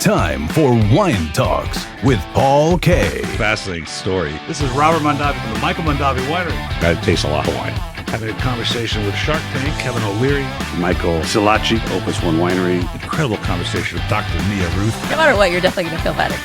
Time for Wine Talks with Paul K. Fascinating story. This is Robert Mondavi from the Michael Mondavi Winery. I taste a lot of wine. Having a conversation with Shark Tank, Kevin O'Leary, Michael Silacci, Opus One Winery. incredible conversation with Dr. Mia Ruth. No matter what, you're definitely going to feel better.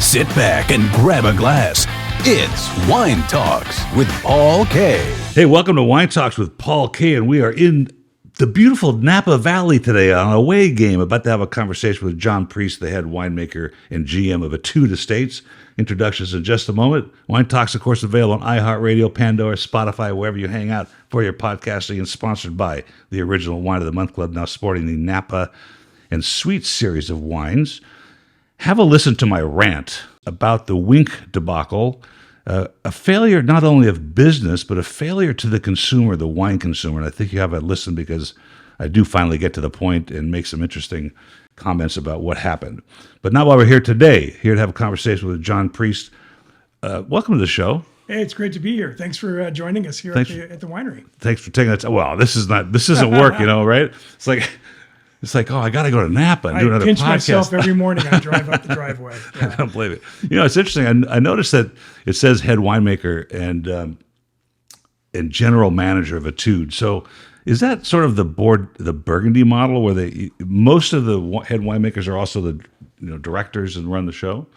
Sit back and grab a glass. It's Wine Talks with Paul K. Hey, welcome to Wine Talks with Paul K. And we are in the beautiful Napa Valley today on an away game. About to have a conversation with Jon Priest, the head winemaker and GM of Etude Estates. Introductions in just a moment. Wine Talks, of course, available on iHeartRadio, Pandora, Spotify, wherever you hang out for your podcasting, and sponsored by the Original Wine of the Month Club, now sporting the Napa and Sweet series of wines. Have a listen to my rant about the Wink debacle, a failure not only of business, but a failure to the consumer, the wine consumer. And I think you have a listen because I do finally get to the point and make some interesting comments about what happened. But not while we're here today, here to have a conversation with Jon Priest. Welcome to the show. Hey, it's great to be here. Thanks for joining us here at the winery. Thanks for taking that. Well, this isn't work, right? It's like, oh, I got to go to Napa and do another podcast. I pinch myself every morning. I drive up the driveway. Yeah. I don't believe it. It's interesting. I noticed that it says head winemaker and general manager of Etude. So is that sort of the Burgundy model where most of the head winemakers are also the directors and run the show?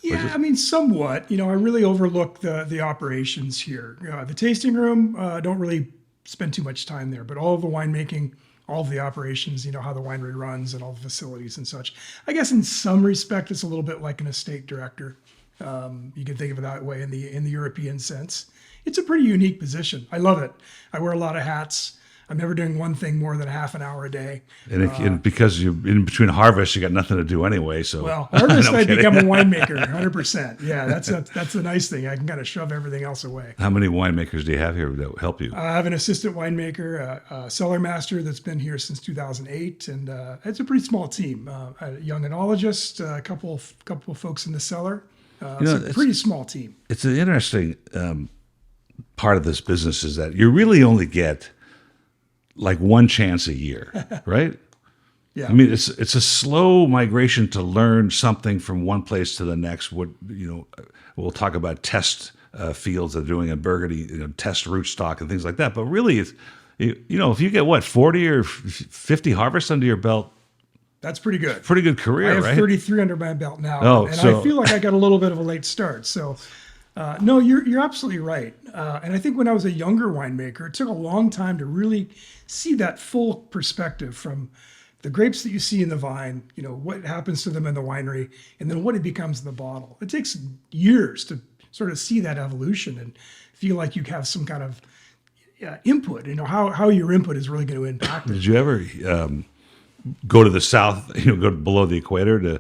Yeah, somewhat. I really overlook the operations here. The tasting room, don't really spend too much time there, but all of the winemaking, all of the operations, how the winery runs and all the facilities and such. I guess in some respect, it's a little bit like an estate director. You can think of it that way in the European sense. It's a pretty unique position. I love it. I wear a lot of hats. I'm never doing one thing more than half an hour a day. And because you're in between harvests, you got nothing to do anyway. So harvest, I become a winemaker, 100%. Yeah, that's the nice thing. I can kind of shove everything else away. How many winemakers do you have here that help you? I have an assistant winemaker, a cellar master that's been here since 2008, and it's a pretty small team. A young enologist, a couple of folks in the cellar. It's a pretty small team. It's an interesting part of this business is that you really only get like one chance a year, right? Yeah. It's a slow migration to learn something from one place to the next. We'll talk about test fields they're doing in Burgundy, test rootstock and things like that. But really, if you get 40 or 50 harvests under your belt, that's pretty good. Pretty good career, right? I have 33 under my belt now, I feel like I got a little bit of a late start. So, no, you're absolutely right. And I think when I was a younger winemaker, it took a long time to really see that full perspective from the grapes that you see in the vine, what happens to them in the winery, and then what it becomes in the bottle. It takes years to sort of see that evolution and feel like you have some kind of input, how your input is really going to impact it. Did you ever go to the south, go below the equator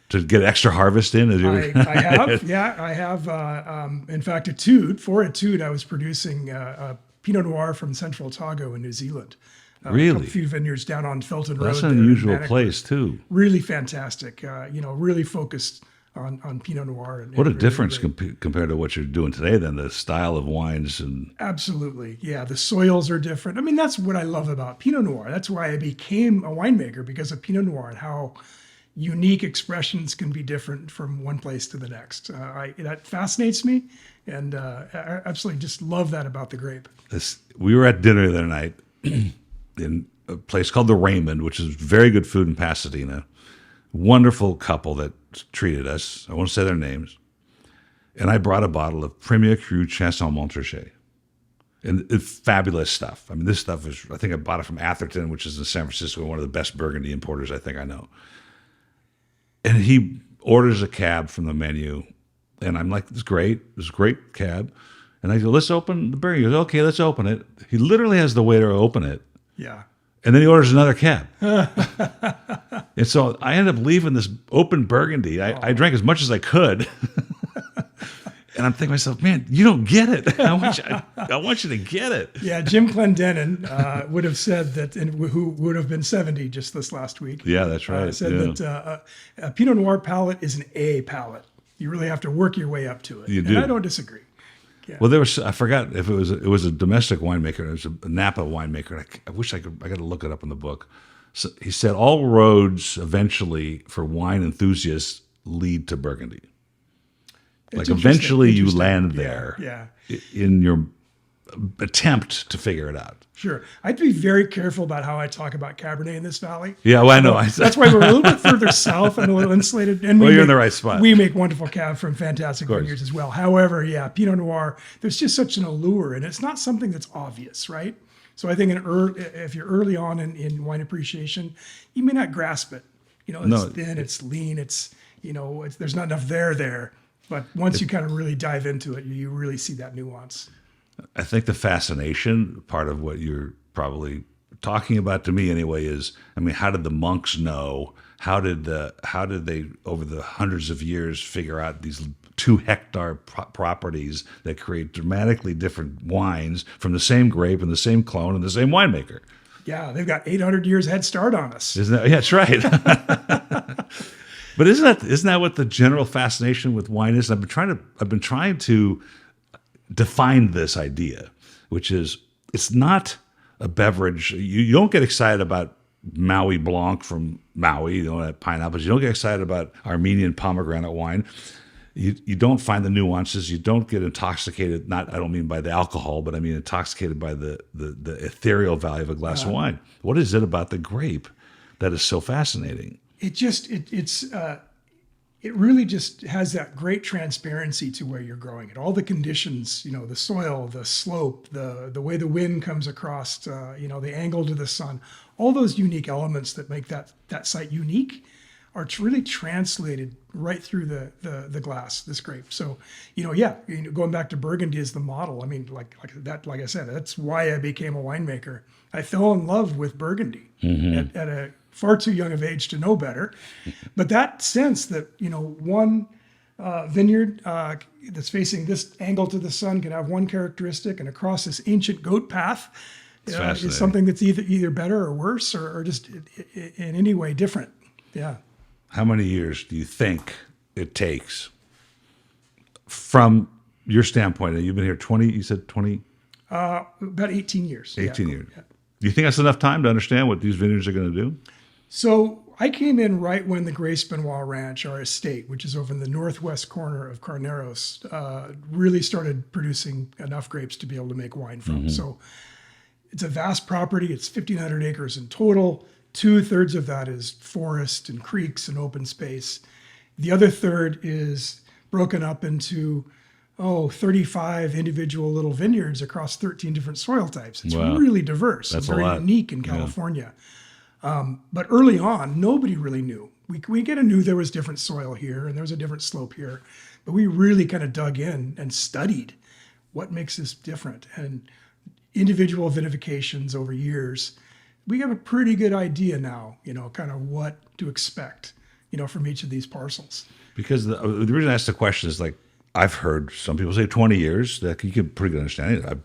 to get extra harvest in? I have. Yeah, I have. In fact, for Etude, I was producing Pinot Noir from Central Otago in New Zealand. Really? A few vineyards down on Felton Road. That's an unusual place, too. Really fantastic. Really focused on Pinot Noir. What a difference compared to what you're doing today, then, the style of wines. Absolutely. Yeah, the soils are different. That's what I love about Pinot Noir. That's why I became a winemaker, because of Pinot Noir and how unique expressions can be different from one place to the next. That fascinates me, and I absolutely just love that about the grape. We were at dinner the other night in a place called the Raymond, which is very good food in Pasadena. Wonderful couple that treated us. I won't say their names. And I brought a bottle of Premier Cru Chasson Montrachet. And it's fabulous stuff. this stuff is, I think I bought it from Atherton, which is in San Francisco, one of the best Burgundy importers I think I know. And he orders a cab from the menu, and I'm like, "This is great. This is a great cab." And I go, "Let's open the burger." He goes, "Okay, let's open it." He literally has the waiter open it. Yeah. And then he orders another cab. And so I ended up leaving this open Burgundy. I drank as much as I could. And I'm thinking to myself, man, you don't get it. I want you to get it. Yeah, Jim Clendenin would have said that, and who would have been 70 just this last week. Yeah, that's right. Said that a Pinot Noir palate is an A palate. You really have to work your way up to it. You do. And I don't disagree. Yeah. Well, I forgot if it was a domestic winemaker. It was a Napa winemaker. I wish I got to look it up in the book. So he said all roads eventually for wine enthusiasts lead to Burgundy. Like eventually you land there in your attempt to figure it out. Sure. I have to be very careful about how I talk about Cabernet in this valley. Yeah, well, I know. That's why we're a little bit further south and a little insulated. And you're in the right spot. We make wonderful cab from fantastic vineyards as well. However, Pinot Noir, there's just such an allure, and it's not something that's obvious, right? So I think if you're early on in wine appreciation, you may not grasp it. It's thin, it's lean, there's not enough there. But once you kind of really dive into it, you really see that nuance. I think the fascination, part of what you're probably talking about to me anyway, is, how did the monks know? How did they over the hundreds of years figure out these 2-hectare properties that create dramatically different wines from the same grape and the same clone and the same winemaker? Yeah, they've got 800 years head start on us. Isn't that? Yeah, that's right. But isn't that what the general fascination with wine is? I've been trying to define this idea, which is it's not a beverage. You don't get excited about Maui Blanc from Maui, that pineapples. You don't get excited about Armenian pomegranate wine. You don't find the nuances. You don't get intoxicated. I don't mean by the alcohol, but I mean intoxicated by the ethereal value of a glass of wine. What is it about the grape that is so fascinating? It really just has that great transparency to where you're growing it. All the conditions, the soil, the slope, the way the wind comes across, the angle to the sun, all those unique elements that make that site unique are really translated right through the glass, this grape. So, going back to Burgundy as the model. Like I said, that's why I became a winemaker. I fell in love with Burgundy at a far too young of age to know better. But that sense that, one vineyard that's facing this angle to the sun can have one characteristic, and across this ancient goat path is something that's either better or worse or just in any way different. Yeah. How many years do you think it takes from your standpoint? You've been here 20, you said 20? About 18 years. 18 years. Yeah. Do you think that's enough time to understand what these vineyards are going to do? So I came in right when the Grace Benoit Ranch, our estate, which is over in the northwest corner of Carneros, really started producing enough grapes to be able to make wine from. So it's a vast property. It's 1,500 acres in total. 2/3 of that is forest and creeks and open space. The other third is broken up into 35 individual little vineyards across 13 different soil types. It's really diverse. That's it's very unique in California. But early on, nobody really knew. We kind of knew there was different soil here and there was a different slope here, but we really kind of dug in and studied what makes this different. And individual vinifications over years, we have a pretty good idea now, kind of what to expect, from each of these parcels. Because the reason I asked the question is, I've heard some people say 20 years. That you get pretty good understanding.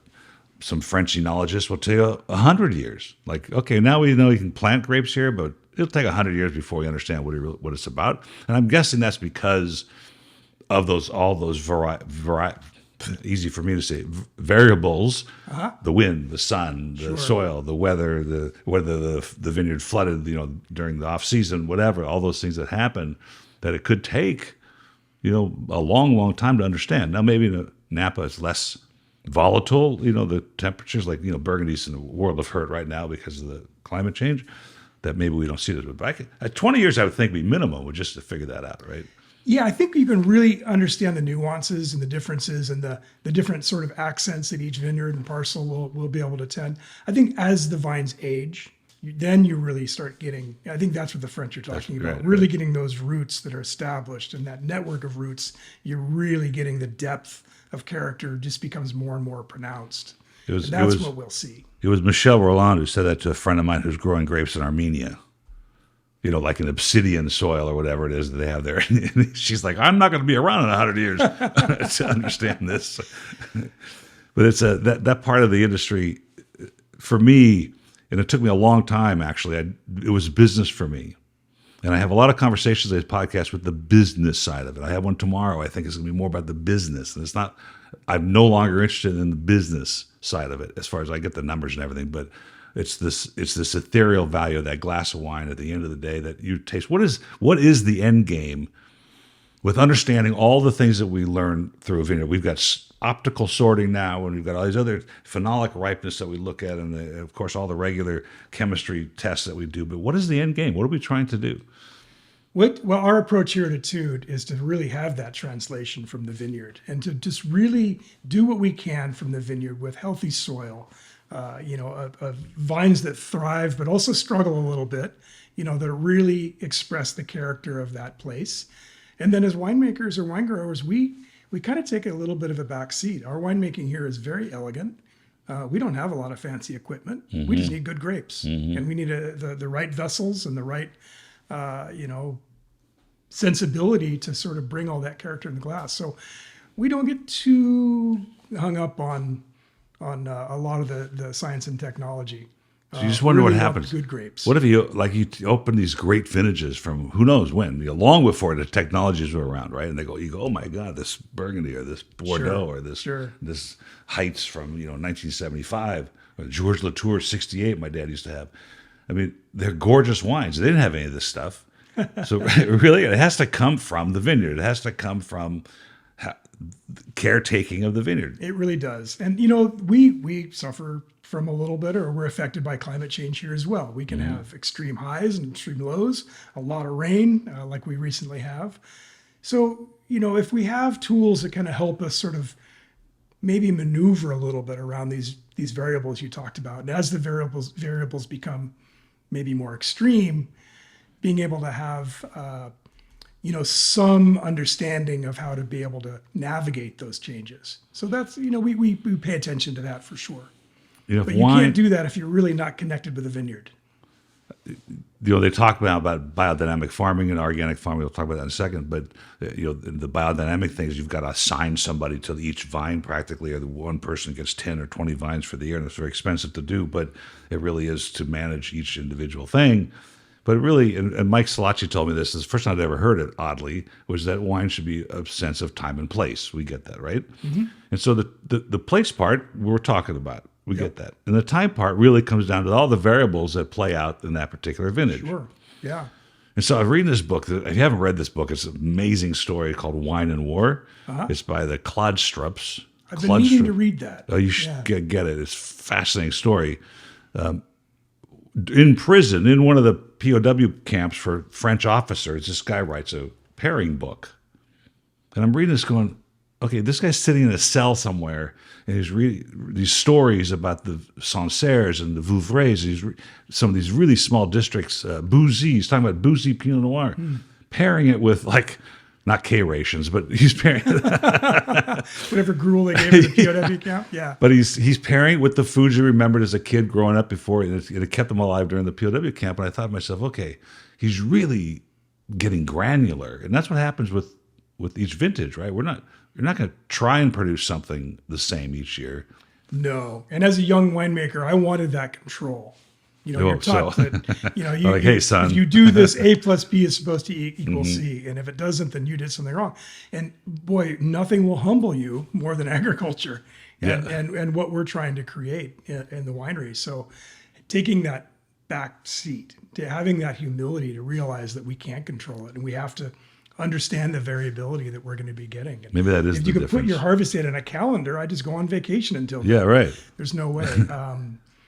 Some French enologists will tell you 100 years. Okay, now we know you can plant grapes here, but it'll take 100 years before we understand what it's about. And I'm guessing that's because of all those easy for me to say, variables, the wind, the sun, the soil, the weather, whether the vineyard flooded, during the off season, whatever, all those things that happen, that it could take, a long, long time to understand. Now, maybe Napa is less volatile, the temperatures, Burgundy's in a world of hurt right now because of the climate change, that maybe we don't see this. But at 20 years, I would think be minimum just to figure that out, right? Yeah, I think you can really understand the nuances and the differences and the different sort of accents that each vineyard and parcel will be able to tend. I think as the vines age, then you really start getting, I think that's what the French are talking about, really getting those roots that are established, and that network of roots, you're really getting the depth of character just becomes more and more pronounced. That's what we'll see. It was Michel Roland who said that to a friend of mine who's growing grapes in Armenia. Like an obsidian soil or whatever it is that they have there. And she's like, I'm not going to be around in 100 years to understand this. But it's that part of the industry for me, and it took me a long time, actually. It was business for me. And I have a lot of conversations on this podcast with the business side of it. I have one tomorrow. I think it's going to be more about the business. And I'm no longer interested in the business side of it as far as I get the numbers and everything. But It's this ethereal value of that glass of wine at the end of the day that you taste. What is the end game with understanding all the things that we learn through a vineyard? We've got optical sorting now, and we've got all these other phenolic ripeness that we look at, and of course all the regular chemistry tests that we do. But what is the end game? What are we trying to do? Well, our approach here at Etude is to really have that translation from the vineyard and to just really do what we can from the vineyard with healthy soil, vines that thrive but also struggle a little bit, that really express the character of that place. And then as winemakers or wine growers, we kind of take a little bit of a back seat. Our winemaking here is very elegant. We don't have a lot of fancy equipment. Mm-hmm. We just need good grapes, and we need the right vessels and the right sensibility to sort of bring all that character in the glass. So we don't get too hung up on a lot of the science and technology. So you just wonder really what happens. Good grapes. What if you open these great vintages from who knows when, long before the technologies were around, right? And you go, oh my God, this Burgundy or this Bordeaux or this Heights from 1975 or Georges Latour 68. My dad used to have. I mean, they're gorgeous wines. They didn't have any of this stuff. So really, it has to come from the vineyard. It has to come from caretaking of the vineyard. It really does. And, we suffer from a little bit, or we're affected by climate change here as well. We can have extreme highs and extreme lows, a lot of rain, like we recently have. So, if we have tools that kind of help us sort of maybe maneuver a little bit around these variables you talked about, and as the variables become maybe more extreme, being able to have some understanding of how to be able to navigate those changes. So that's we pay attention to that for sure. But you can't do that if you're really not connected with the vineyard. They talk about biodynamic farming and organic farming. We'll talk about that in a second. But the biodynamic things, you've got to assign somebody to each vine practically, or the one person gets 10 or 20 vines for the year, and it's very expensive to do. But it really is to manage each individual thing. But really, and Mike Salacci told me this is the first time I'd ever heard it, oddly, was that wine should be a sense of time and place. We get that, right? Mm-hmm. And so the place part we're talking about, we get that. And the time part really comes down to all the variables that play out in that particular vintage. Sure, yeah. And so I'm reading this book. If you haven't read this book, it's an amazing story called Wine and War. Uh-huh. It's by the Clodstrups. I've been needing to read that. Oh, you should get it. It's a fascinating story. In prison, in one of the POW camps for French officers, this guy writes a pairing book. And I'm reading this going, okay, this guy's sitting in a cell somewhere, and he's reading these stories about the Sancerres and the Vouvrays, some of these really small districts, Bouzy, he's talking about Bouzy Pinot Noir, pairing it with not K rations, but he's pairing whatever gruel they gave at the POW camp. Yeah. But he's pairing with the foods you remembered as a kid growing up before, and it kept him alive during the POW camp. And I thought to myself, okay, he's really getting granular, and that's what happens with each vintage, right? You're not going to try and produce something the same each year. No. And as a young winemaker, I wanted that control. You're taught that, like, hey, son, if you do this, A plus B is supposed to equal C. And if it doesn't, then you did something wrong. And boy, nothing will humble you more than agriculture and what we're trying to create in the winery. So taking that back seat, to having that humility to realize that we can't control it and we have to understand the variability that we're going to be getting. And maybe that is if the you could difference. Put your harvest date in a calendar, I just go on vacation until then. Right. There's no way.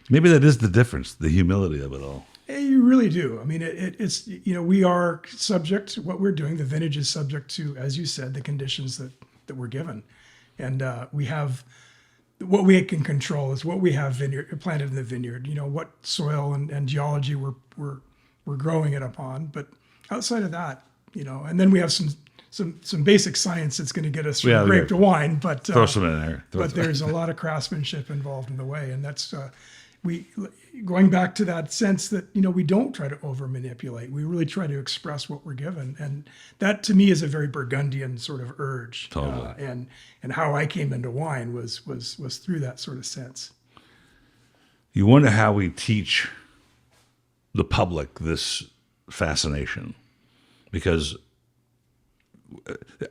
Maybe that is the difference, the humility of it all. You really do. I mean, it's we are subject, what we're doing, the vintage is subject to, as you said, the conditions that we're given. And we have, what we can control is what we have planted in the vineyard, what soil and geology we're growing it upon. But outside of that, and then we have some basic science that's going to get us from grape to wine. But throw some in there. But there's a lot of craftsmanship involved in the way. And that's... going back to that sense that, we don't try to over manipulate. We really try to express what we're given. And that to me is a very Burgundian sort of urge. Totally. And how I came into wine was through that sort of sense. You wonder how we teach the public this fascination, because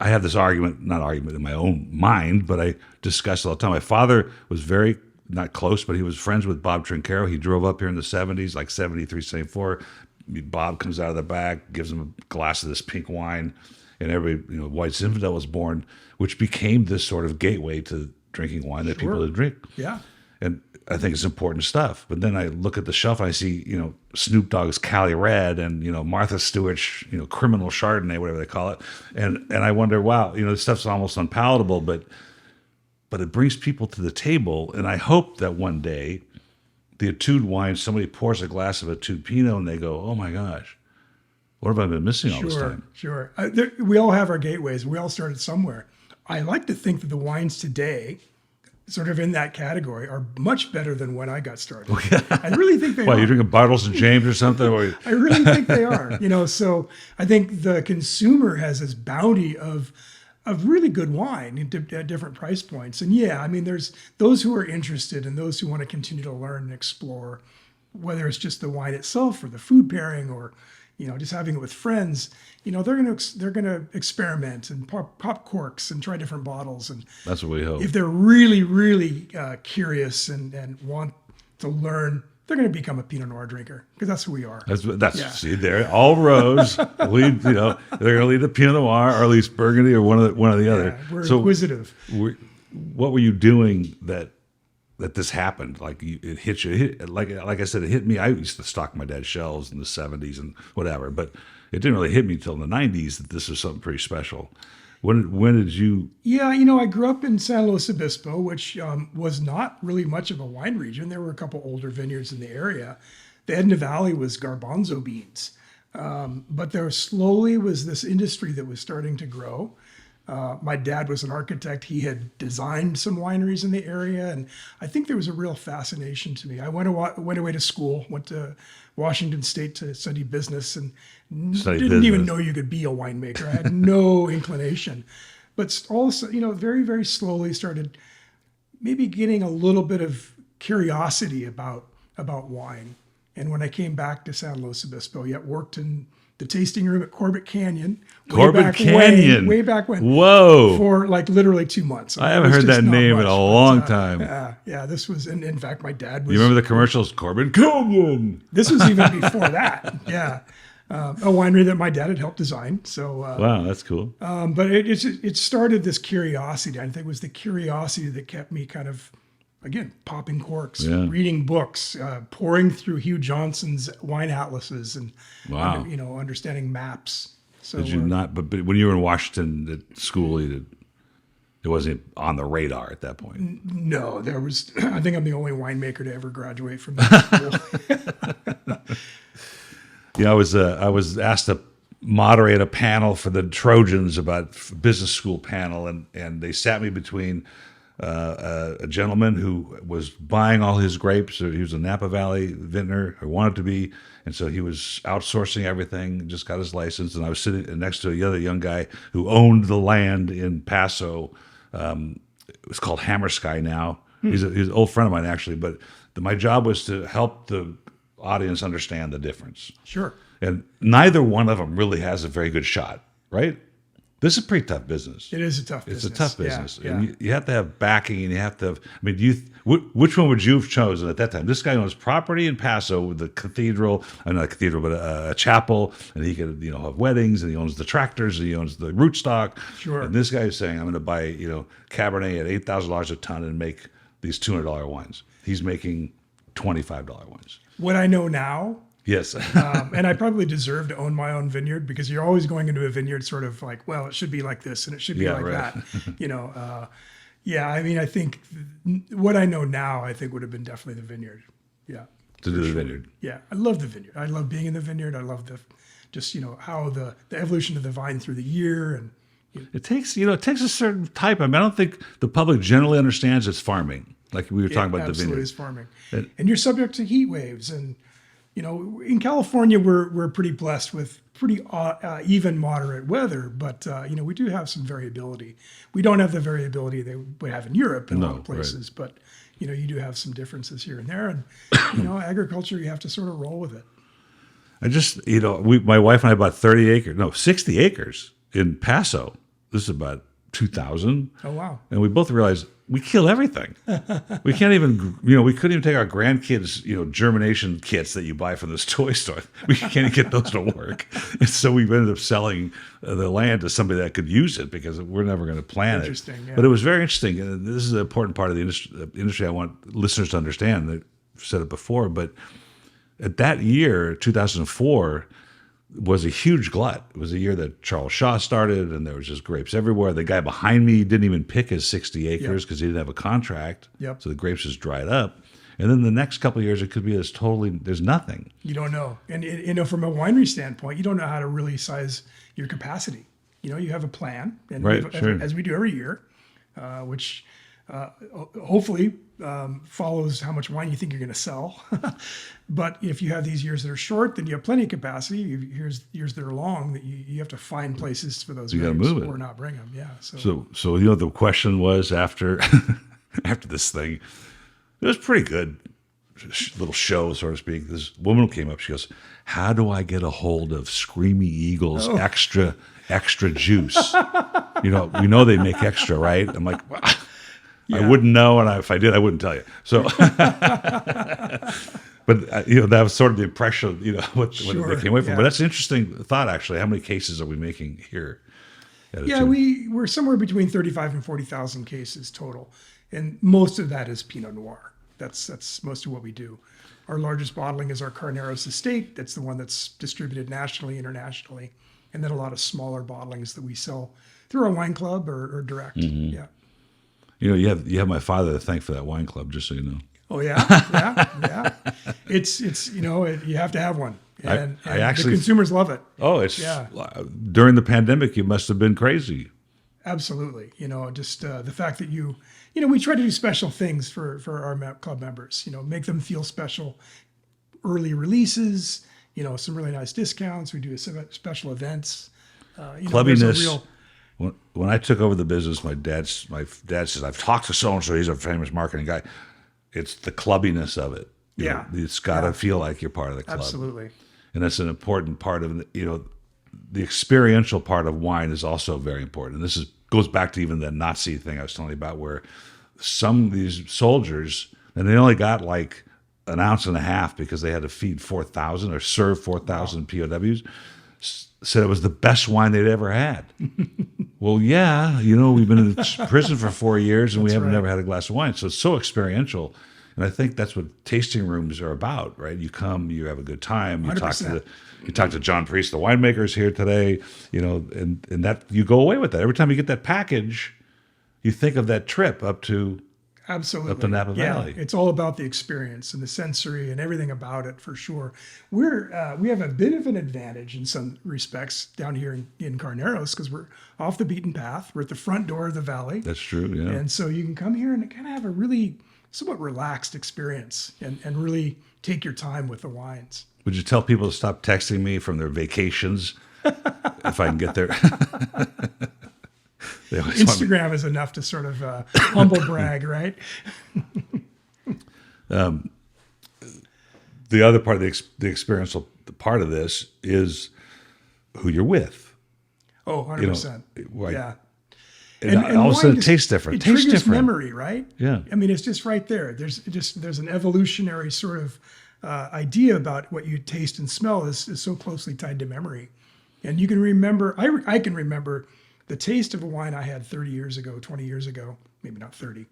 I have this not argument in my own mind, but I discuss it all the time. My father was very not close, but he was friends with Bob Trincaro. He drove up here in the 70s, like 73, 74. Bob comes out of the back, gives him a glass of this pink wine, and White Zinfandel was born, which became this sort of gateway to drinking wine that people would drink. Yeah. And I think it's important stuff. But then I look at the shelf and I see, Snoop Dogg's Cali Red and, Martha Stewart's, criminal Chardonnay, whatever they call it. And I wonder, wow, this stuff's almost unpalatable, but it brings people to the table. And I hope that one day the Etude wine, somebody pours a glass of Etude Pinot and they go, oh my gosh, what have I been missing all this time? Sure. We all have our gateways. We all started somewhere. I like to think that the wines today, sort of in that category, are much better than when I got started. I really think they are. You're drinking Bartles and James or something? I really think they are. So I think the consumer has this bounty of really good wine at different price points. And there's those who are interested and those who want to continue to learn and explore, whether it's just the wine itself or the food pairing or just having it with friends. They're gonna experiment and pop corks and try different bottles. And that's what we hope. If they're really, really curious and want to learn, they're going to become a Pinot Noir drinker because that's who we are. See, there all roads lead. They're going to lead to Pinot Noir or at least Burgundy or one of the other. We're inquisitive. What were you doing that this happened? Like it hit you? Like I said, it hit me. I used to stock my dad's shelves in the 70s and whatever, but it didn't really hit me until in the 90s that this was something pretty special. When did you? Yeah, I grew up in San Luis Obispo, which was not really much of a wine region. There were a couple older vineyards in the area. The Edna Valley was garbanzo beans. But there slowly was this industry that was starting to grow. My dad was an architect. He had designed some wineries in the area. And I think there was a real fascination to me. I went away to school, went to Washington State to study business and didn't even know you could be a winemaker. I had no inclination. But also, very, very slowly started maybe getting a little bit of curiosity about wine. And when I came back to San Luis Obispo, worked in the tasting room at Corbett Canyon. Way back when. Whoa. For like literally 2 months. I haven't heard that name in a long time. Yeah, this was, and in fact, my dad was. You remember the commercials? Corbett Canyon. This was even before that. Yeah. A winery that my dad had helped design. So wow, that's cool. But it started this curiosity. I think it was the curiosity that kept me kind of, again, popping corks, reading books, pouring through Hugh Johnson's wine atlases, and wow, understanding maps. So did you not? But when you were in Washington at school, it wasn't on the radar at that point. No, there was. I think I'm the only winemaker to ever graduate from that school. I was asked to moderate a panel for the Trojans about business school panel, and they sat me between a gentleman who was buying all his grapes. He was a Napa Valley vintner, or wanted to be, and so he was outsourcing everything, just got his license. And I was sitting next to the other young guy who owned the land in Paso. It was called Hammer Sky now. He's an old friend of mine, actually, but my job was to help the audience understand the difference. Sure. And neither one of them really has a very good shot, right? This is a pretty tough business. It is a tough business. It's a tough business. Yeah. And you have to have backing, and you have to have, which one would you have chosen at that time? This guy owns property in Paso with the cathedral, not a cathedral, but a chapel, and he could, have weddings, and he owns the tractors, and he owns the rootstock. Sure. And this guy is saying, I'm going to buy, Cabernet at $8,000 a ton and make these $200 wines. He's making $25 wines. What I know now. Yes. And I probably deserve to own my own vineyard, because you're always going into a vineyard sort of like, well, it should be like this and it should be like that. I think what I know now, I think would have been definitely the vineyard. Yeah. To do the vineyard. Yeah. I love the vineyard. I love being in the vineyard. I love how the evolution of the vine through the year. And it takes a certain type. I don't think the public generally understands it's farming. Like we were talking about the vineyard. Absolutely is farming. And you're subject to heat waves. And, in California, we're pretty blessed with pretty even moderate weather, but, we do have some variability. We don't have the variability they would have in Europe in a lot of places, right. But, you do have some differences here and there. And, agriculture, you have to sort of roll with it. I just, my wife and I bought 60 acres in Paso. This is about 2000. Oh, wow. And we both realized we kill everything. We can't even, we couldn't even take our grandkids, germination kits that you buy from this toy store. We can't even get those to work. And so we ended up selling the land to somebody that could use it because we're never going to plant it. Interesting, yeah. But it was very interesting. And this is an important part of the industry I want listeners to understand. I've said it before, but at that year, 2004, was a huge glut. It was a year that Charles Shaw started, and there was just grapes everywhere. The guy behind me didn't even pick his 60 acres because he didn't have a contract. Yep. So the grapes just dried up. And then the next couple of years, it could be there's nothing. You don't know. And, from a winery standpoint, you don't know how to really size your capacity. You have a plan, and Right, sure. as we do every year, which hopefully follows how much wine you think you're going to sell. But if you have these years that are short, then you have plenty of capacity. Years that are long, that you have to find places for those gotta grapes move it. or not bring them. Yeah. So the question was after after this thing, it was pretty good little show, so to speak. This woman came up. She goes, "How do I get a hold of Screamy Eagle's extra juice? We know they make extra, right?" I'm like, well, Yeah. I wouldn't know, and if I did, I wouldn't tell you. So, but that was sort of the impression, what they came away from. Yeah. But that's an interesting thought, actually. How many cases are we making here? Yeah, we're somewhere between 35 and 40,000 cases total, and most of that is Pinot Noir. That's most of what we do. Our largest bottling is our Carneros estate. That's the one that's distributed nationally, internationally, and then a lot of smaller bottlings that we sell through our wine club or direct. Mm-hmm. Yeah. You have my father to thank for that wine club, just so you know. Oh yeah, yeah. It's you have to have one, and I actually, the consumers love it. Oh, during the pandemic, you must have been crazy. Absolutely. Just the fact that we try to do special things for our club members. Make them feel special. Early releases. Some really nice discounts. We do special events. Clubbiness. When I took over the business, my dad says, "I've talked to so-and-so, he's a famous marketing guy." It's the clubbiness of it. It's got to feel like you're part of the club. Absolutely. And that's an important part of, the experiential part of wine is also very important. And this goes back to even the Nazi thing I was telling you about, where some of these soldiers, and they only got like an ounce and a half because they had to feed 4,000 or serve 4,000 POWs, said it was the best wine they'd ever had. Well, yeah, we've been in prison for 4 years and we haven't never had a glass of wine. So it's so experiential. And I think that's what tasting rooms are about, right? You come, you have a good time, you 100%. talk to Jon Priest, the winemaker, is here today, and that you go away with that. Every time you get that package, you think of that trip up to Absolutely. Up the Napa Valley. It's all about the experience and the sensory and everything about it, for sure. We have a bit of an advantage in some respects down here in Carneros because we're off the beaten path. We're at the front door of the valley. That's true, yeah. And so you can come here and kind of have a really somewhat relaxed experience and really take your time with the wines. Would you tell people to stop texting me from their vacations if I can get there? Instagram is enough to sort of humble brag, right? The other part of the experiential part of this is who you're with. Oh, 100%. Yeah. And all of a sudden it tastes different. It triggers memory, right? Yeah. I mean, it's just right there. There's an evolutionary sort of idea about what you taste and smell is so closely tied to memory. And you can remember, I can remember the taste of a wine I had 30 years ago, 20 years ago, maybe not 30,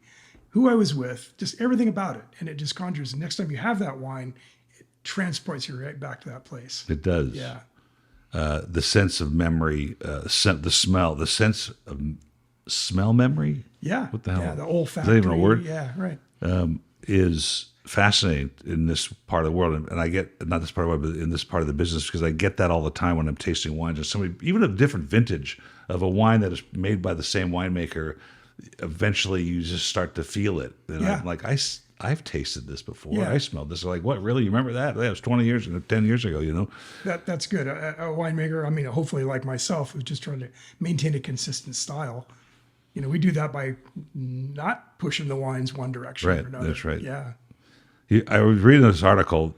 who I was with, just everything about it. And it just conjures. The next time you have that wine, it transports you right back to that place. It does. Yeah. The sense of memory, the sense of smell memory. Yeah. What the hell? Yeah, the olfactory. Is that even a word? Yeah, right. Is fascinating in this part of the world. And I get, not this part of the world, but in this part of the business, because I get that all the time when I'm tasting wines. And somebody, even a different vintage of a wine that is made by the same winemaker, eventually you just start to feel it. And Yeah. I'm like, I've tasted this before. Yeah. I smelled this. They're like, what, really? You remember that? That was 20 years ago, 10 years ago, That's good. A winemaker, I mean, hopefully like myself, who's just trying to maintain a consistent style. We do that by not pushing the wines one direction or another. That's right. Yeah. I was reading this article,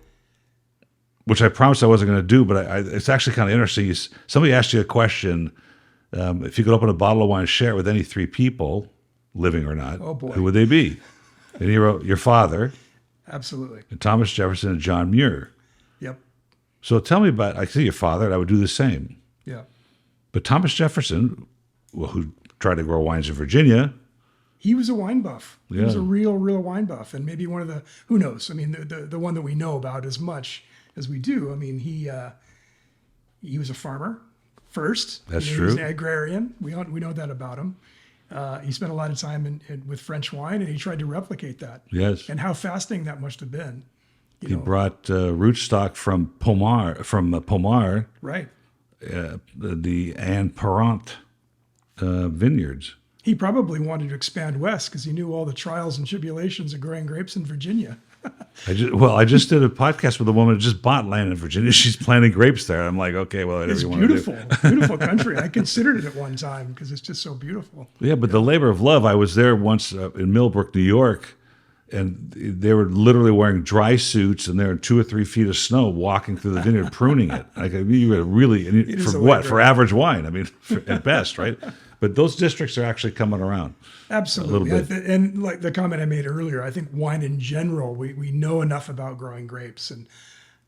which I promised I wasn't going to do, but it's actually kind of interesting. Somebody asked you a question If you could open a bottle of wine and share it with any three people, living or not, Oh, boy. who would they be? And he wrote your father, Absolutely. and Thomas Jefferson, and John Muir. Yep. So tell me about, I see your father, and I would do the same. Yeah. But Thomas Jefferson, well, who tried to grow wines in Virginia, He was a wine buff. He was Yeah. a real wine buff, and maybe one of the, who knows? I mean, the one that we know about as much as we do. I mean, he was a farmer first. That's He was true. an agrarian. We know that about him. He spent a lot of time with French wine, and he tried to replicate that. Yes. And how fascinating that must have been. He brought rootstock from Pomar, Right. the Anne Parent vineyards. He probably wanted to expand west because he knew all the trials and tribulations of growing grapes in Virginia. I just did a podcast with a woman who just bought land in Virginia. She's planting grapes there. I'm like, okay, well, whatever It's you want to do. beautiful, beautiful country. I considered it at one time because it's just so beautiful. Yeah, but the labor of love. I was there once in Millbrook, New York, and they were literally wearing dry suits, and they're in 2 or 3 feet of snow, walking through the vineyard, pruning it. Like you were really is for a what? labor. For average wine. I mean, at best, right? But those districts are actually coming around. Absolutely. A little bit. And like the comment I made earlier, I think wine in general, we know enough about growing grapes and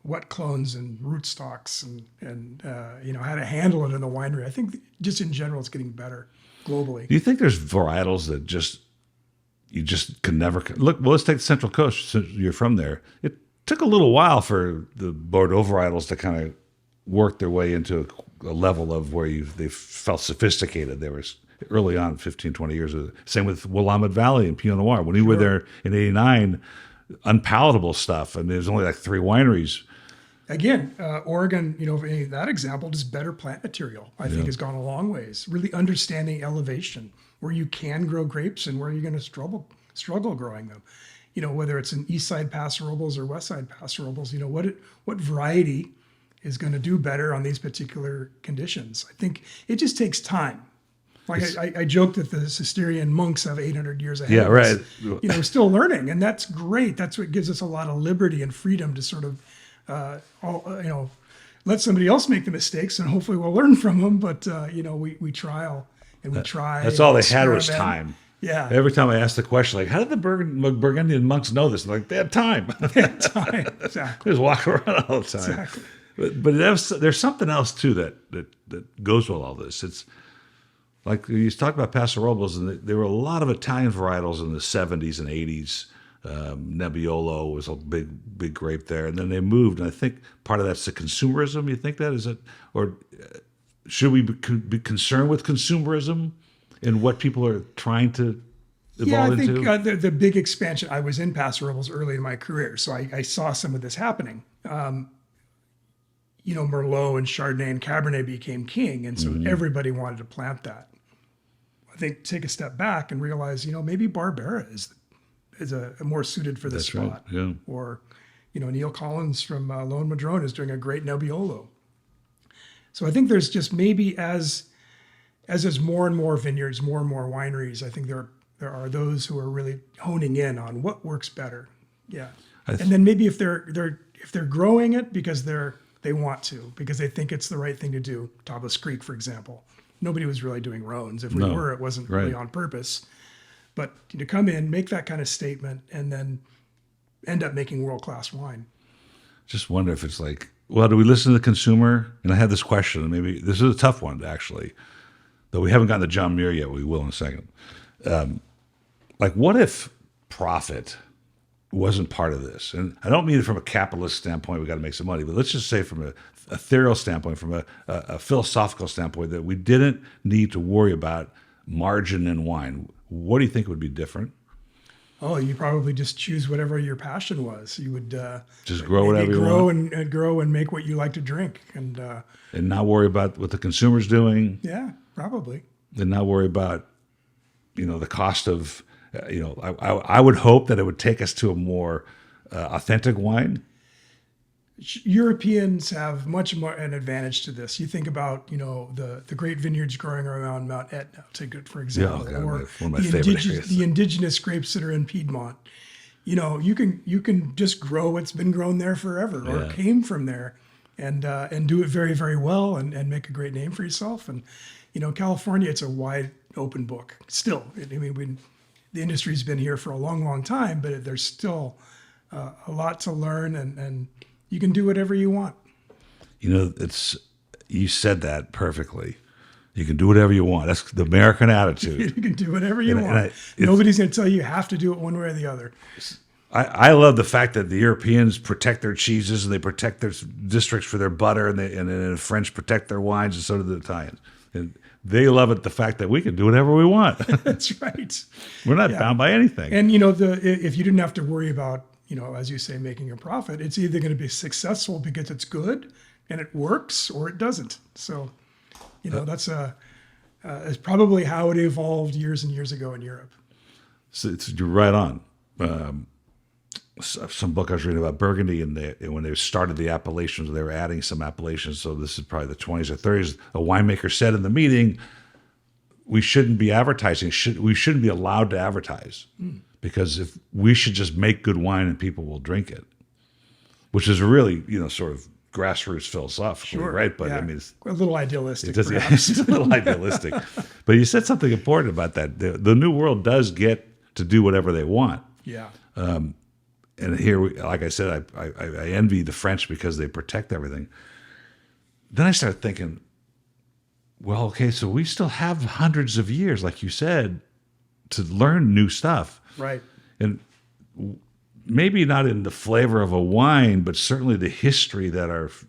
what clones and rootstocks and how to handle it in the winery. I think just in general, it's getting better globally. Do you think there's varietals that you just can never look? Well, let's take the Central Coast. Since you're from there, it took a little while for the Bordeaux varietals to kind of work their way into a level of where they felt sophisticated. There was early on, 15, 20 years. Same with Willamette Valley and Pinot Noir. When we were there in '89, unpalatable stuff, and there's only like 3 wineries. Again, Oregon, in that example, just better plant material, I think, has gone a long ways. Really understanding elevation, where you can grow grapes and where you're going to struggle growing them. Whether it's in East Side Paso Robles or West Side Paso Robles, what variety is going to do better on these particular conditions. I think it just takes time. Like I joked that the Cistercian monks have 800 years ahead of us. We're still learning, and that's great. That's what gives us a lot of liberty and freedom to sort of, let somebody else make the mistakes, and hopefully we'll learn from them. But we trial and we try. That's all they had experiment. was time. Yeah. Every time I asked the question, like, how did the Burgundian monks know this? I'm like, they had time. Time. Exactly. They just walk around all the time. Exactly. But there's something else too that goes with all this. It's like you talked about Paso Robles, and there were a lot of Italian varietals in the 70s and 80s. Nebbiolo was a big grape there, and then they moved. And I think part of that's the consumerism. You think that is it, or should we be concerned with consumerism and what people are trying to evolve into? I think the big expansion. I was in Paso Robles early in my career, so I saw some of this happening. Merlot and Chardonnay and Cabernet became king, and so everybody wanted to plant that. I think take a step back and realize, maybe Barbera is a more suited for this That's spot. right, yeah. Or, Neil Collins from Lone Madrone is doing a great Nebbiolo. So I think there's just maybe as there's more and more vineyards, more and more wineries, I think there are those who are really honing in on what works better. Yeah. And then maybe if they're growing it because they want to, because they think it's the right thing to do. Tablas Creek, for example. Nobody was really doing Rhones. If we were, it wasn't really on purpose. But to come in, make that kind of statement, and then end up making world-class wine. Just wonder if it's like, well, do we listen to the consumer? And I had this question, and maybe this is a tough one, actually, though we haven't gotten to John Muir yet. We will in a second. What if profit wasn't part of this? And I don't mean it from a capitalist standpoint, we got to make some money, but let's just say from a ethereal standpoint, from a philosophical standpoint, that we didn't need to worry about margin in wine. What do you think would be different? Oh, you probably just choose whatever your passion was. You would just grow whatever you want. and grow and make what you like to drink, and not worry about what the consumer's doing. Yeah, probably. And not worry about the cost of I would hope that it would take us to a more authentic wine. Europeans have much more an advantage to this. You think about, the great vineyards growing around Mount Etna, for example, or one of my favorite areas. The indigenous grapes that are in Piedmont. You can just grow what's been grown there forever, or came from there, and do it very, very well, and make a great name for yourself. And California, it's a wide open book still. I mean, the industry's been here for a long, long time, but there's still a lot to learn, and you can do whatever you want. You said that perfectly. You can do whatever you want. That's the American attitude. You can do whatever you want. Nobody's going to tell you have to do it one way or the other. I love the fact that the Europeans protect their cheeses and they protect their districts for their butter, and the French protect their wines, and so do the Italians. And they love it, the fact that we can do whatever we want. That's right. We're not bound by anything. And if you didn't have to worry about, as you say, making a profit, it's either going to be successful because it's good and it works, or it doesn't. So, that's it's probably how it evolved years and years ago in Europe. So you're right on. Some book I was reading about Burgundy, and when they started the appellations, they were adding some appellations. So this is probably the 20s or 30s. A winemaker said in the meeting, we shouldn't be advertising. We shouldn't be allowed to advertise because if we should just make good wine and people will drink it, which is really, sort of grassroots philosophically, right? But I mean, it's a little idealistic. It's a little idealistic. But you said something important about that. The New World does get to do whatever they want. Yeah. And here, like I said, I envy the French because they protect everything. Then I started thinking, well, okay, so we still have hundreds of years, like you said, to learn new stuff. Right. And maybe not in the flavor of a wine, but certainly the history that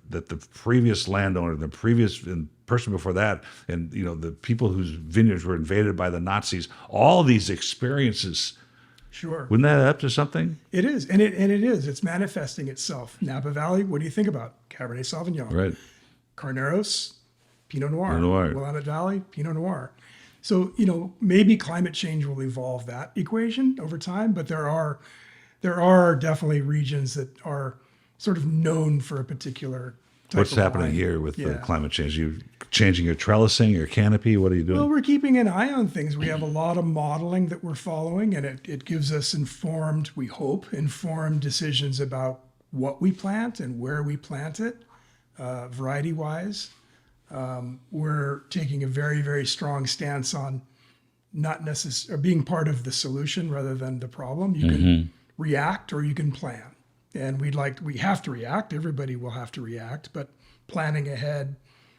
the previous landowner, the previous person before that, and the people whose vineyards were invaded by the Nazis, all these experiences. Sure. Wouldn't that add up to something? It is, and it is. It's manifesting itself. Napa Valley. What do you think about Cabernet Sauvignon? Right. Carneros, Pinot Noir. Pinot Noir. Willamette Valley, Pinot Noir. So maybe climate change will evolve that equation over time, but there are definitely regions that are sort of known for a particular type What's of happening wine. here with the climate change? You changing your trellising, your canopy? What are you doing? Well, we're keeping an eye on things. We have a lot of modeling that we're following, and it gives us informed decisions about what we plant and where we plant it, variety-wise. We're taking a very, very strong stance on not necessarily being part of the solution rather than the problem. You can react or you can plan. And we have to react. Everybody will have to react, but planning ahead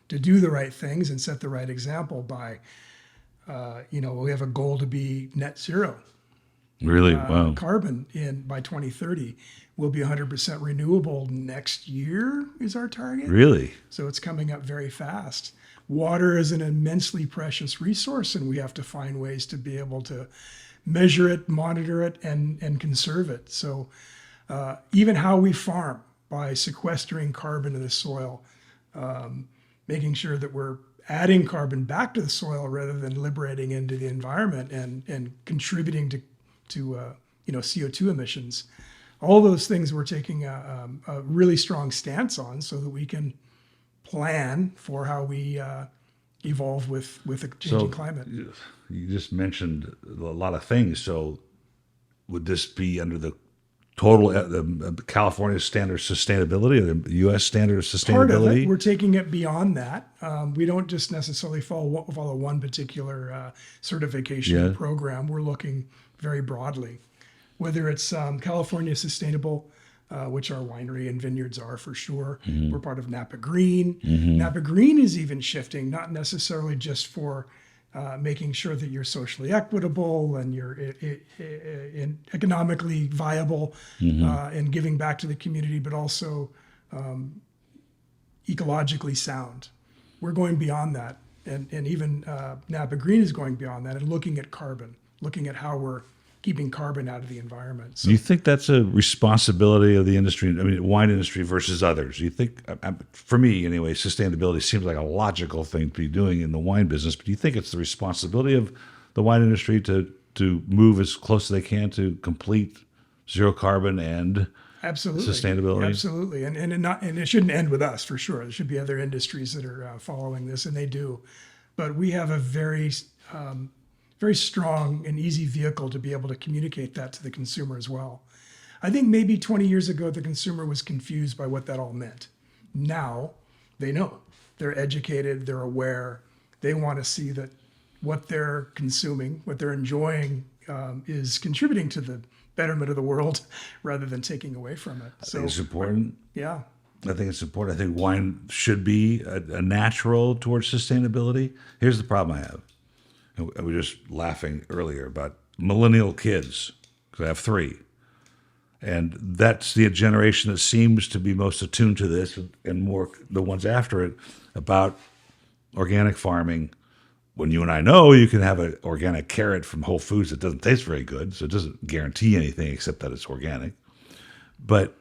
to do the right things and set the right example by, we have a goal to be net zero. Really? Wow. Carbon by 2030. We'll be 100% renewable next year is our target. Really? So it's coming up very fast. Water is an immensely precious resource, and we have to find ways to be able to measure it, monitor it, and conserve it. So even how we farm by sequestering carbon in the soil, making sure that we're adding carbon back to the soil rather than liberating into the environment and contributing to CO2 emissions. All those things we're taking a really strong stance on so that we can plan for how we evolve with a changing climate. You just mentioned a lot of things. So would this be under the total California standard of sustainability or the U.S. standard of sustainability? Part of it, we're taking it beyond that. We don't just necessarily follow one particular certification program. We're looking very broadly, whether it's California Sustainable, which our winery and vineyards are for sure. We're part of Napa Green. Napa Green is even shifting, not necessarily just for making sure that you're socially equitable and you're economically viable and giving back to the community, but also ecologically sound. We're going beyond that. And even Napa Green is going beyond that and looking at carbon, looking at how we're keeping carbon out of the environment. So, do you think that's a responsibility of the industry, wine industry versus others? Do you think, for me anyway, sustainability seems like a logical thing to be doing in the wine business, but do you think it's the responsibility of the wine industry to move as close as they can to complete zero carbon and sustainability? Absolutely. And it shouldn't end with us for sure. There should be other industries that are following this, and they do. But we have a very strong and easy vehicle to be able to communicate that to the consumer as well. I think maybe 20 years ago, the consumer was confused by what that all meant. Now they know. They're educated, they're aware, They want to see that what they're consuming, what they're enjoying, is contributing to the betterment of the world rather than taking away from it. So it's important. Yeah. I think it's important. I think wine should be a natural towards sustainability. Here's the problem I have. And we were just laughing earlier about millennial kids, because I have 3. And that's the generation that seems to be most attuned to this, and more the ones after it, about organic farming. When you and I know you can have an organic carrot from Whole Foods that doesn't taste very good, so it doesn't guarantee anything except that it's organic. But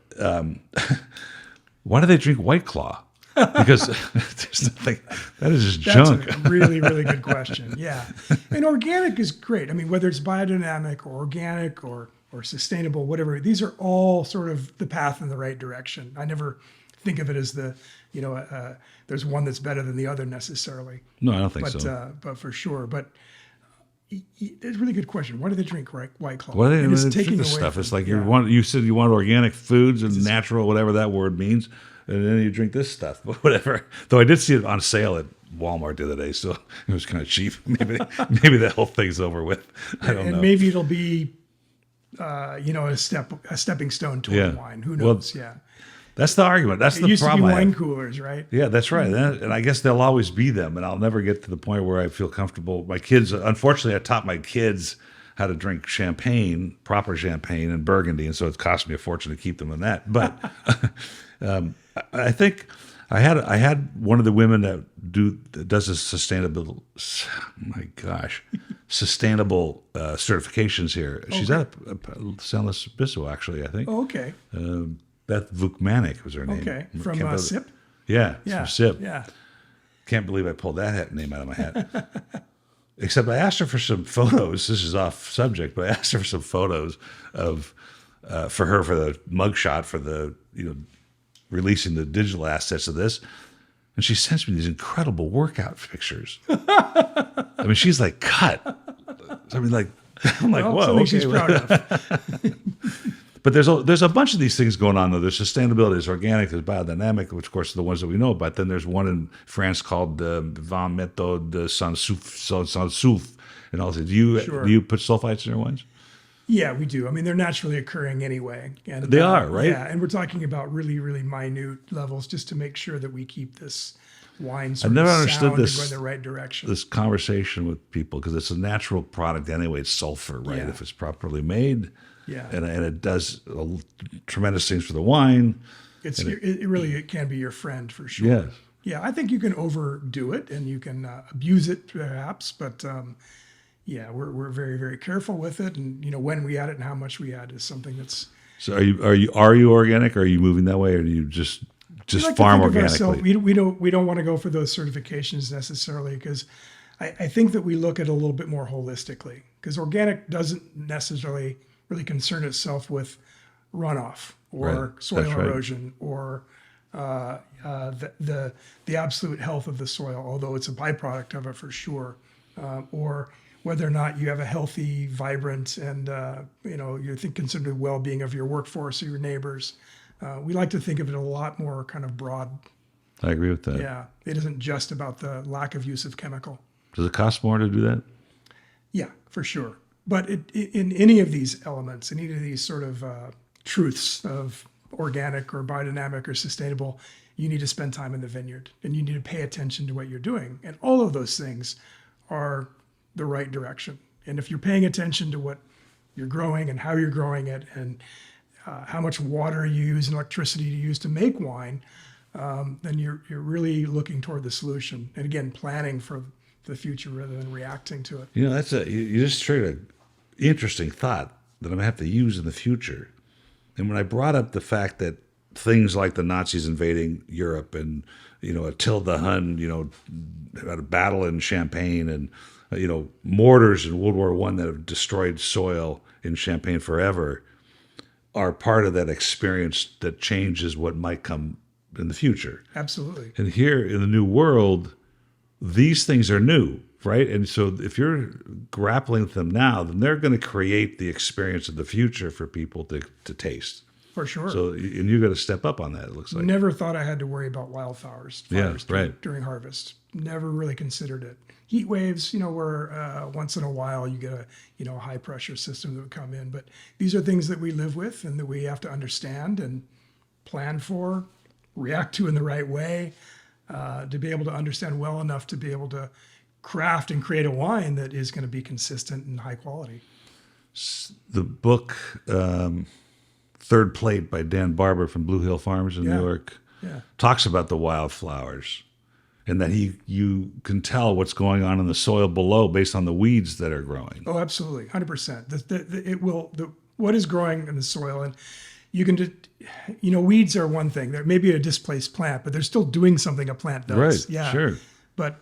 why do they drink White Claw? Because there's nothing, that is just junk. That's a really, really good question. Yeah. And organic is great. I mean, whether it's biodynamic or organic or sustainable, whatever, these are all sort of the path in the right direction. I never think of it as there's one that's better than the other necessarily. No, I don't think so. But for sure. But it's a really good question. Why do they drink White Claw? Why do they taking this away stuff? From, it's like you said you want organic foods and natural, whatever that word means, and then you drink this stuff, but whatever. Though I did see it on sale at Walmart the other day, so it was kind of cheap. Maybe the whole thing's over with. I don't know. And maybe it'll be, a stepping stone toward wine. Who knows? Well, that's the argument. That's the problem. It used to be wine coolers, right? Yeah, that's right. And I guess there'll always be them, and I'll never get to the point where I feel comfortable. My kids, unfortunately, I taught my kids how to drink champagne, proper champagne and Burgundy, and so it's cost me a fortune to keep them in that. But I think I had one of the women that does a sustainable certifications here. Okay. She's at San Luis Obispo, actually, I think. Oh, okay. Beth Vukmanic was her name. Okay, from SIP? Yeah, from SIP. Yeah. Can't believe I pulled that name out of my hat. Except I asked her for some photos. This is off subject, but I asked her for some photos of for the mugshot for the releasing the digital assets of this, and she sends me these incredible workout pictures. I mean, she's like cut. I mean, like I'm like, whoa. Something she's proud of. But there's a bunch of these things going on though. There's sustainability, there's organic, there's biodynamic, which of course are the ones that we know about. Then there's one in France called Vin Méthode Sans Soufre, and all that. Do you put sulfites in your wines? Yeah, we do. I mean, they're naturally occurring anyway. And they are, right? Yeah, and we're talking about really, really minute levels just to make sure that we keep this wine I've never understood going in the right direction. This conversation with people, because it's a natural product anyway. It's sulfur, right? Yeah. If it's properly made. Yeah, and it does tremendous things for the wine. It can be your friend for sure. Yes. Yeah, I think you can overdo it and you can abuse it perhaps, but we're very, very careful with it, and when we add it and how much we add is something that's. So are you organic? Or are you moving that way, or do you just farm organically? We don't want to go for those certifications necessarily, because I think that we look at it a little bit more holistically, because organic doesn't necessarily really concern itself with runoff or soil erosion or the absolute health of the soil, although it's a byproduct of it for sure, or whether or not you have a healthy, vibrant, and you're concerned with the well-being of your workforce or your neighbors. We like to think of it a lot more kind of broad. I agree with that. Yeah, it isn't just about the lack of use of chemical. Does it cost more to do that? Yeah, for sure. But in any of these elements, in any of these sort of truths of organic or biodynamic or sustainable, you need to spend time in the vineyard and you need to pay attention to what you're doing. And all of those things are the right direction. And if you're paying attention to what you're growing and how you're growing it and how much water you use and electricity you use to make wine, then you're really looking toward the solution. And again, planning for the future rather than reacting to it. You just triggered an interesting thought that I'm going to have to use in the future. And when I brought up the fact that things like the Nazis invading Europe and, Attila Hun, had a battle in Champagne and, mortars in World War I that have destroyed soil in Champagne forever are part of that experience that changes what might come in the future. Absolutely. And here in the New World, these things are new, right? And so if you're grappling with them now, then they're going to create the experience of the future for people to taste. For sure. So, and you got to step up on that, it looks like. Never thought I had to worry about wildflowers during harvest. Never really considered it. Heat waves, where once in a while you get a high pressure system that would come in. But these are things that we live with and that we have to understand and plan for, react to in the right way, to be able to understand well enough to be able to craft and create a wine that is going to be consistent and high quality. The book, Third Plate by Dan Barber from Blue Hill Farms in New York, talks about the wildflowers and that you can tell what's going on in the soil below based on the weeds that are growing. Oh, absolutely. 100%. What is growing in the soil, and you can weeds are one thing. There may be a displaced plant, but they're still doing something a plant does. Right. Yeah. Sure. But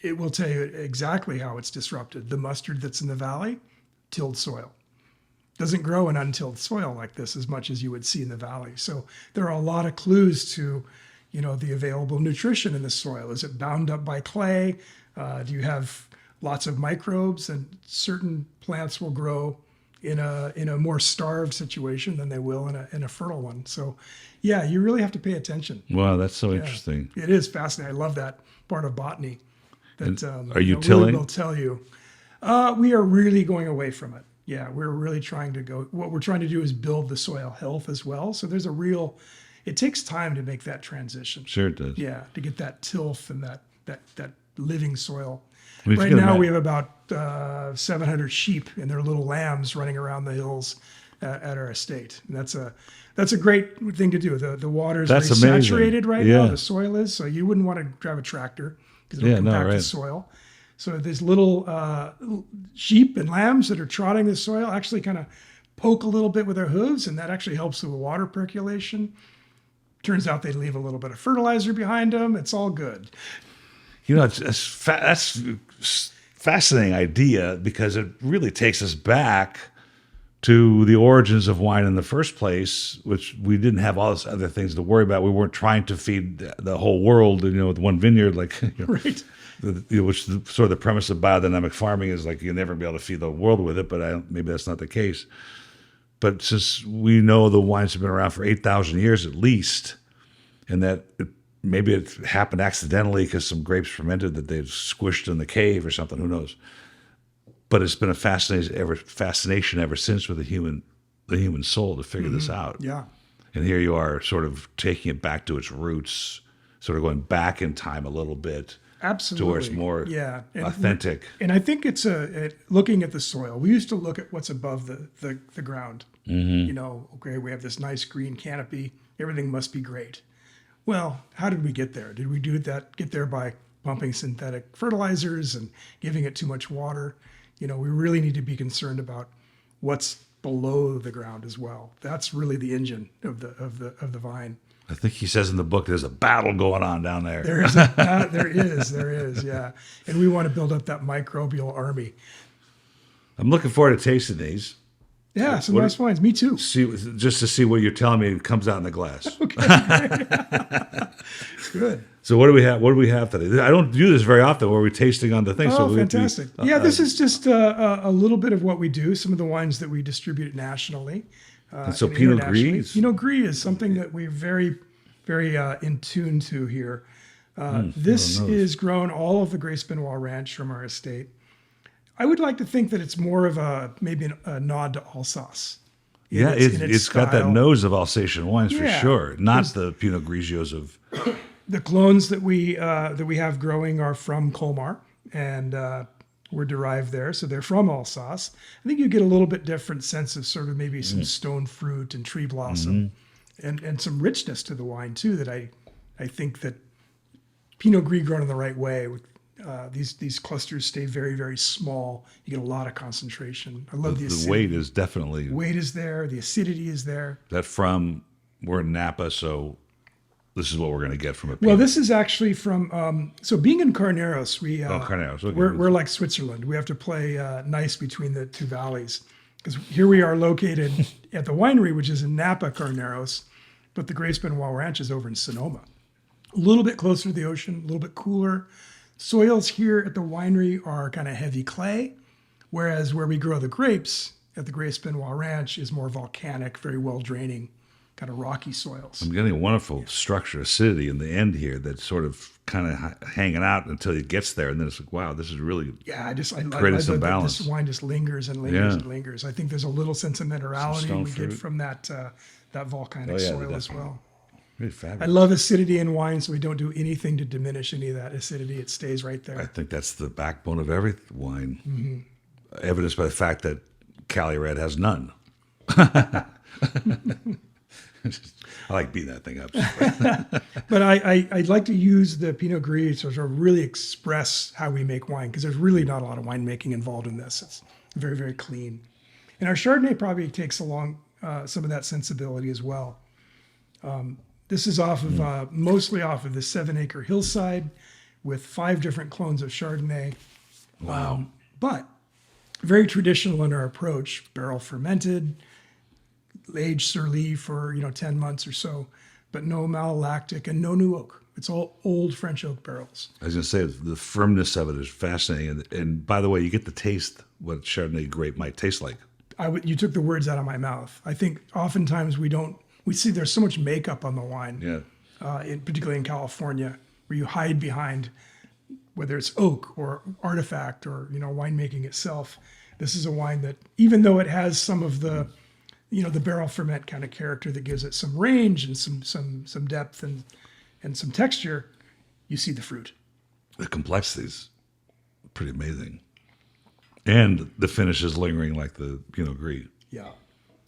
it will tell you exactly how it's disrupted. The mustard that's in the valley, tilled soil. Doesn't grow in untilled soil like this as much as you would see in the valley. So there are a lot of clues to, the available nutrition in the soil. Is it bound up by clay? Do you have lots of microbes? And certain plants will grow in a more starved situation than they will in a fertile one. So, yeah, you really have to pay attention. Wow, that's so interesting. It is fascinating. I love that part of botany. That are you tilling? Really will tell you. We are really going away from it. Yeah, we're really trying to go. What we're trying to do is build the soil health as well. So there's it takes time to make that transition. Sure it does. Yeah, to get that tilth and that living soil. Right now we have about 700 sheep and their little lambs running around the hills at our estate. And that's a great thing to do. The water is very saturated right now. The soil is, so you wouldn't want to drive a tractor because it'll compact the soil. So these little sheep and lambs that are trotting the soil actually kind of poke a little bit with their hooves, and that actually helps with the water percolation. Turns out they leave a little bit of fertilizer behind them. It's all good. That's fascinating idea because it really takes us back to the origins of wine in the first place, which we didn't have all these other things to worry about. We weren't trying to feed the whole world, with one vineyard, right. Which sort of the premise of biodynamic farming is you'll never be able to feed the world with it, but maybe that's not the case. But since we know the wines have been around for 8,000 years at least, and that maybe it happened accidentally because some grapes fermented that they'd squished in the cave or something, who knows? But it's been a fascination ever since with the human soul to figure this out. Yeah. And here you are sort of taking it back to its roots, sort of going back in time a little bit. Absolutely. To where it's more authentic. And I think it's looking at the soil. We used to look at what's above the ground. Mm-hmm. Okay, we have this nice green canopy. Everything must be great. Well, how did we get there? Did we get there by pumping synthetic fertilizers and giving it too much water? We really need to be concerned about what's below the ground as well. That's really the engine of the vine. I think he says in the book there's a battle going on down there. There is, yeah. And we want to build up that microbial army. I'm looking forward to tasting these. Yeah, some nice wines. Me too. Just to see what you're telling me comes out in the glass. Okay, good. So what do we have? What do we have today? I don't do this very often where we're tasting on the thing. Oh, fantastic. This is just a little bit of what we do, some of the wines that we distribute nationally. And so Pinot Gris? Pinot Gris is something that we're very, very in tune to here. This is grown all of the Grace Benoit Ranch from our estate. I would like to think that it's more of maybe a nod to Alsace. It's got that nose of Alsatian wines for sure. Not the Pinot Grigios of... The clones that we have growing are from Colmar, and were derived there, so they're from Alsace. I think you get a little bit different sense of sort of maybe some stone fruit and tree blossom, and some richness to the wine too. That I think that Pinot Gris grown in the right way, these clusters stay very, very small. You get a lot of concentration. I love the acidity. Weight is definitely... Weight is there. The acidity is there. We're in Napa, so this is what we're going to get from a Pinot. Well, this is actually from... so being in Carneros, Carneros. Okay. We're like Switzerland. We have to play nice between the two valleys. Because here we are located at the winery, which is in Napa, Carneros, but the Grace Benoit Ranch is over in Sonoma. A little bit closer to the ocean, a little bit cooler. Soils here at the winery are kind of heavy clay, whereas where we grow the grapes at the Grace Benoit Ranch is more volcanic, very well draining kind of rocky soils. I'm getting a wonderful structure, acidity in the end here that's sort of kind of hanging out until it gets there. And then it's like, wow, this is really created some balance. This wine just lingers and lingers and lingers. I think there's a little sense of minerality we get from that volcanic soil as well. Really fabulous. I love acidity in wine, so we don't do anything to diminish any of that acidity. It stays right there. I think that's the backbone of every wine, evidenced by the fact that Cali Red has none. I like beating that thing up. But I'd like to use the Pinot Gris to sort of really express how we make wine, because there's really not a lot of winemaking involved in this. It's very, very clean. And our Chardonnay probably takes along some of that sensibility as well. This is off of mostly off of the 7-acre hillside with 5 different clones of Chardonnay. Wow. But very traditional in our approach, barrel fermented, aged sur lie for 10 months or so, but no malolactic and no new oak. It's all old French oak barrels. I was going to say the firmness of it is fascinating, and by the way, you get to taste what Chardonnay grape might taste like. You took the words out of my mouth. I think oftentimes we see there's so much makeup on the wine, particularly in California, where you hide behind whether it's oak or artifact or winemaking itself. This is a wine that, even though it has some of the the barrel ferment kind of character that gives it some range and some depth and some texture, you see the fruit. The complexity is pretty amazing. And the finish is lingering like the Pinot Gris. Yeah,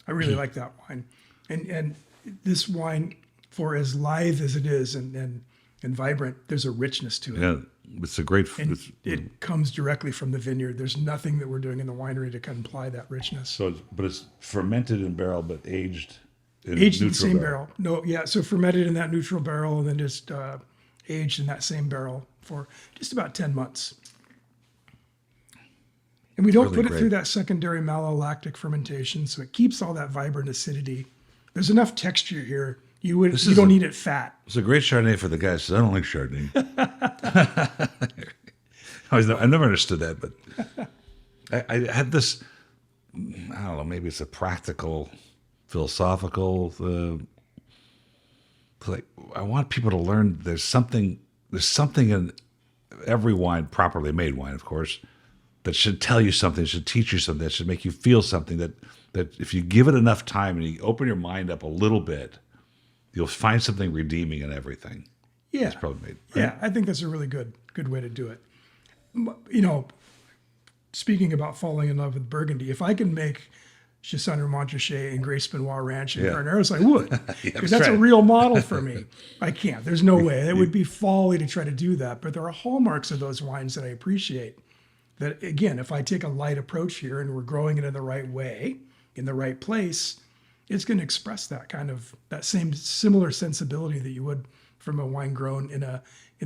I really like that wine. And this wine, for as lithe as it is and vibrant, there's a richness to it. Yeah, it's a great... It comes directly from the vineyard. There's nothing that we're doing in the winery to imply that richness. So, but it's fermented in barrel, but aged in the same barrel. No, yeah, so fermented in that neutral barrel and then just aged in that same barrel for just about 10 months. And we don't really put it through that secondary malolactic fermentation, so it keeps all that vibrant acidity. There's enough texture here. You don't need it fat. It's a great Chardonnay for the guys. So I don't like Chardonnay. I never understood that, but I had this, I don't know, maybe it's a practical, philosophical, like I want people to learn there's something in every wine, properly made wine, of course, that should tell you something, should teach you something, that should make you feel something, that if you give it enough time and you open your mind up a little bit, you'll find something redeeming in everything. Yeah. It's probably made. Right? Yeah, I think that's a really good way to do it. Speaking about falling in love with Burgundy, if I can make Chassagne Montrachet and Grace Benoit Ranch and Carneros, I would. Because that's a real model for me. I can't. There's no way. It would be folly to try to do that. But there are hallmarks of those wines that I appreciate. That, again, if I take a light approach here and we're growing it in the right way, in the right place, it's going to express that same similar sensibility that you would from a wine grown in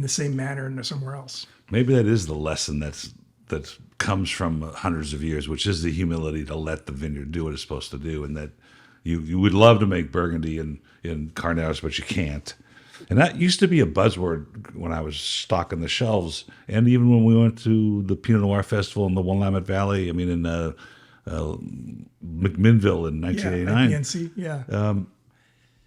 the same manner and somewhere else. Maybe that is the lesson that comes from hundreds of years, which is the humility to let the vineyard do what it's supposed to do, and that you would love to make Burgundy in Carneros, but you can't. And that used to be a buzzword when I was stocking the shelves, and even when we went to the Pinot Noir Festival in the Willamette Valley. I mean, in McMinnville in 1989. Yeah, PNC, yeah.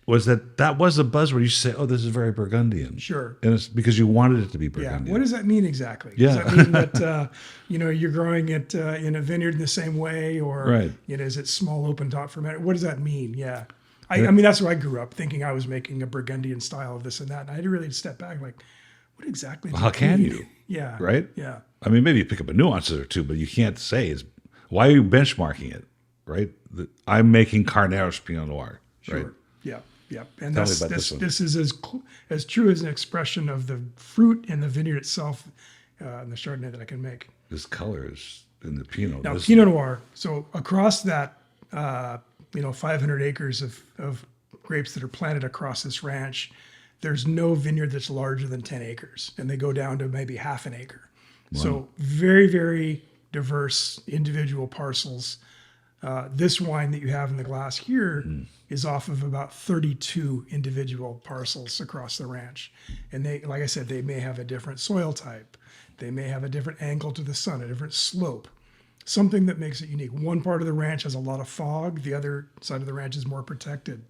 Was that was a buzzword. You say, "Oh, this is very Burgundian." Sure. And it's because you wanted it to be Burgundian. Yeah. What does that mean exactly? Yeah. Does that mean that you're growing it in a vineyard in the same way, or is it small open top fermented? What does that mean? Yeah. I mean, that's where I grew up, thinking I was making a Burgundian style of this and that, and I had to really step back, like, what exactly? How can you? Yeah. Right. Yeah. I mean, maybe you pick up a nuances or two, but you can't say it's. Why are you benchmarking it? Right. I'm making Carneros Pinot Noir. Sure. Right. Yeah. Yeah, and this is as true as an expression of the fruit and the vineyard itself in the Chardonnay that I can make. This color is in the Pinot. Now, Pinot Noir, so across that, 500 acres of grapes that are planted across this ranch, there's no vineyard that's larger than 10 acres, and they go down to maybe half an acre. Wow. So very, very diverse individual parcels. This wine that you have in the glass here is off of about 32 individual parcels across the ranch. And they, like I said, they may have a different soil type. They may have a different angle to the sun, a different slope, something that makes it unique. One part of the ranch has a lot of fog. The other side of the ranch is more protected.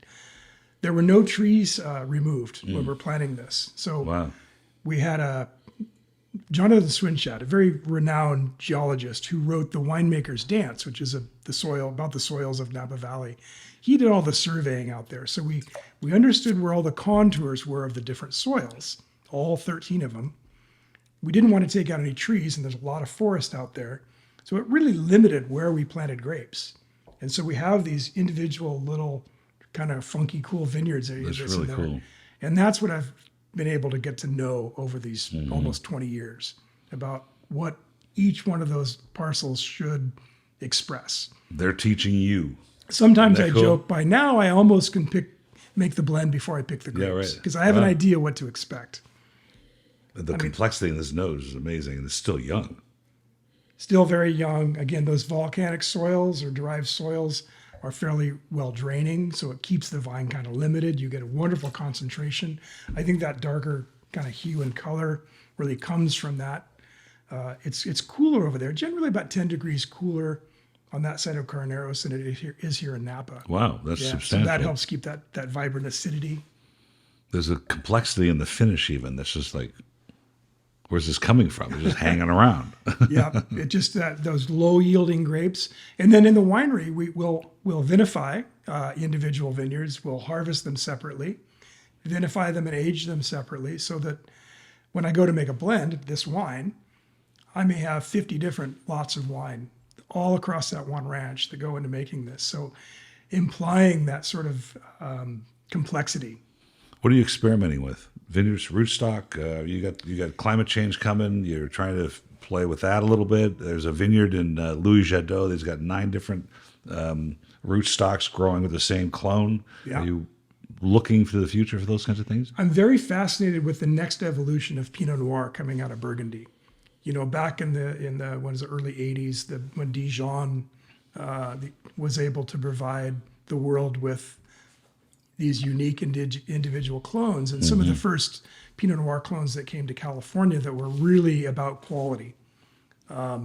There were no trees removed when we're planting this. So we had Jonathan Swinshat, a very renowned geologist who wrote The Winemaker's Dance, which is about the soils of Napa Valley. He did all the surveying out there. So we understood where all the contours were of the different soils, all 13 of them. We didn't want to take out any trees, and there's a lot of forest out there. So it really limited where we planted grapes. And so we have these individual little kind of funky, cool vineyards areas. That's really cool. And that's what I've been able to get to know over these almost 20 years about what each one of those parcels should express. They're teaching you. Sometimes I joke, by now I almost can make the blend before I pick the grapes. Because I have an idea what to expect. The complexity in this nose is amazing, and it's still young. Still very young. Again, those volcanic soils or derived soils are fairly well draining, so it keeps the vine kind of limited. You get a wonderful concentration. I think that darker kind of hue and color really comes from that. It's cooler over there, generally about 10 degrees cooler on that side of Carneros than it is here in Napa. Wow, that's substantial. So that helps keep that vibrant acidity. There's a complexity in the finish even that's just like, where's this coming from? It's just hanging around. Yeah, it just those low yielding grapes. And then in the winery, we'll vinify individual vineyards. We'll harvest them separately, vinify them and age them separately, so that when I go to make a blend, this wine, I may have 50 different lots of wine all across that one ranch that go into making this. So implying that sort of complexity. What are you experimenting with? Vineyards, rootstock. You got climate change coming. You're trying to play with that a little bit. There's a vineyard in Louis Jadot that's got 9 different rootstocks growing with the same clone. Yeah. Are you looking for the future for those kinds of things? I'm very fascinated with the next evolution of Pinot Noir coming out of Burgundy. You know, back in the early 80s, when Dijon was able to provide the world with these unique individual clones, and some of the first Pinot Noir clones that came to California that were really about quality. I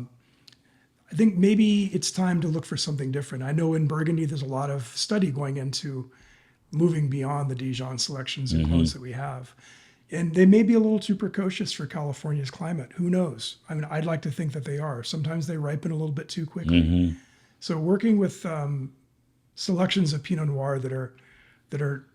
think maybe it's time to look for something different. I know in Burgundy there's a lot of study going into moving beyond the Dijon selections and clones that we have. And they may be a little too precocious for California's climate. Who knows? I mean, I'd like to think that they are. Sometimes they ripen a little bit too quickly. So working with selections of Pinot Noir that are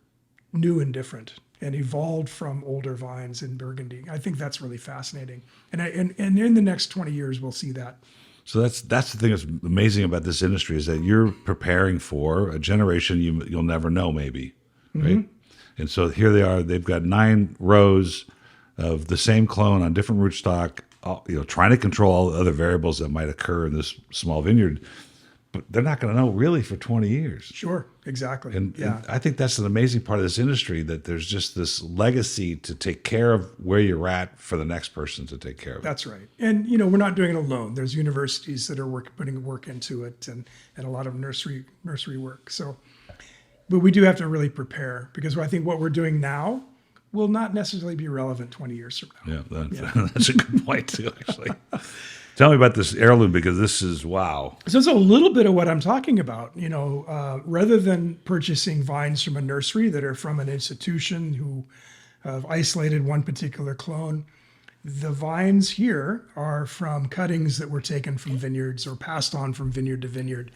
new and different and evolved from older vines in Burgundy, I think that's really fascinating. And in the next 20 years, we'll see that. So that's the thing that's amazing about this industry, is that you're preparing for a generation you'll never know, maybe, right? And so here they are. They've got 9 rows of the same clone on different rootstock, trying to control all the other variables that might occur in this small vineyard. But they're not going to know really for 20 years. Sure, exactly. And I think that's an amazing part of this industry, that there's just this legacy to take care of where you're at for the next person to take care of. That's right. And, we're not doing it alone. There's universities that are putting work into it, and a lot of nursery work. So, but we do have to really prepare, because I think what we're doing now will not necessarily be relevant 20 years from now. Yeah, that's a good point too, actually. Tell me about this heirloom, because this is wow. So it's a little bit of what I'm talking about. Rather than purchasing vines from a nursery that are from an institution who have isolated one particular clone, the vines here are from cuttings that were taken from vineyards or passed on from vineyard to vineyard,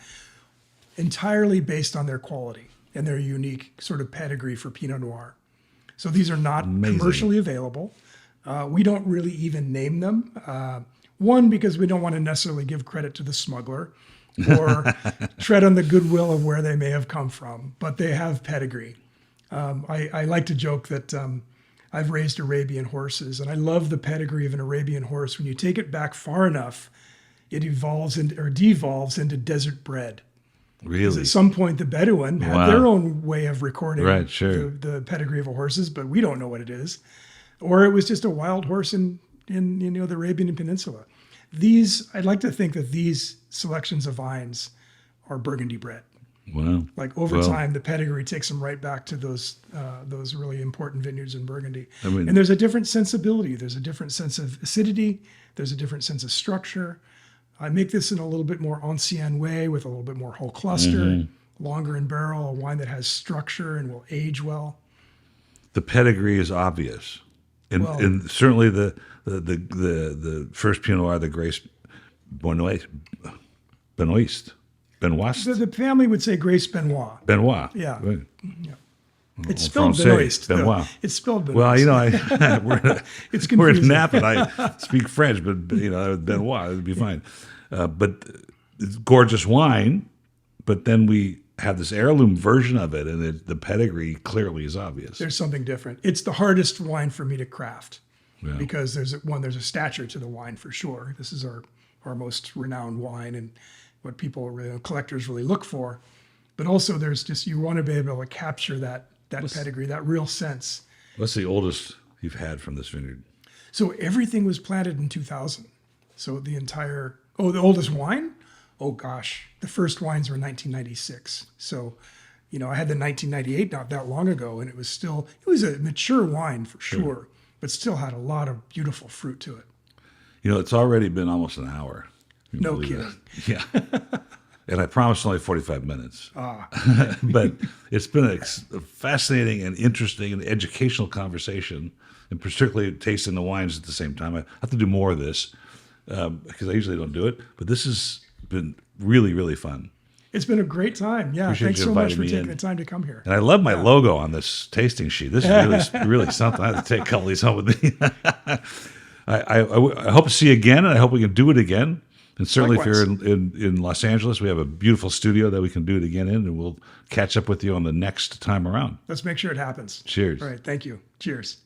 entirely based on their quality and their unique sort of pedigree for Pinot Noir. So these are not commercially available. We don't really even name them. One, because we don't want to necessarily give credit to the smuggler or tread on the goodwill of where they may have come from, but they have pedigree. I like to joke that I've raised Arabian horses, and I love the pedigree of an Arabian horse. When you take it back far enough, it devolves into desert bred. Really? At some point, the Bedouin had their own way of recording the pedigree of a horses, but we don't know what it is. Or it was just a wild horse in the Arabian Peninsula. I'd like to think that these selections of vines are Burgundy bred. Wow. Like over time, the pedigree takes them right back to those really important vineyards in Burgundy. And there's a different sensibility. There's a different sense of acidity. There's a different sense of structure. I make this in a little bit more ancien way, with a little bit more whole cluster, a longer in barrel, a wine that has structure and will age well. The pedigree is obvious, and certainly the first Pinot Noir, the Grace Benoist. The family would say Grace Benoit. Benoit. Yeah. Right. Yeah. It's spelled Benoist. Benoit. It's spelled Benoist. Well, It's we're in confusing. Napa, and I speak French, but Benoit, it'd be fine. But it's gorgeous wine, but then we have this heirloom version of it, and the pedigree clearly is obvious. There's something different. It's the hardest wine for me to craft because there's a stature to the wine for sure. This is our most renowned wine and what collectors really look for. But also you want to be able to capture that pedigree, that real sense. What's the oldest you've had from this vineyard? So everything was planted in 2000. So the oldest wine? Oh gosh, the first wines were 1996. So, I had the 1998 not that long ago, and it was a mature wine for sure, but still had a lot of beautiful fruit to it. It's already been almost an hour. No kidding. That? Yeah. And I promised only 45 minutes. But it's been a fascinating and interesting and educational conversation, and particularly tasting the wines at the same time. I have to do more of this because I usually don't do it. But this has been really, really fun. It's been a great time. Yeah, Appreciate thanks you so much inviting for me taking in. the time to come here. And I love my logo on this tasting sheet. This is really something. I have to take a couple of these home with me. I hope to see you again, and I hope we can do it again. And certainly Likewise. If you're in Los Angeles, we have a beautiful studio that we can do it again in, and we'll catch up with you on the next time around. Let's make sure it happens. Cheers. All right. Thank you. Cheers.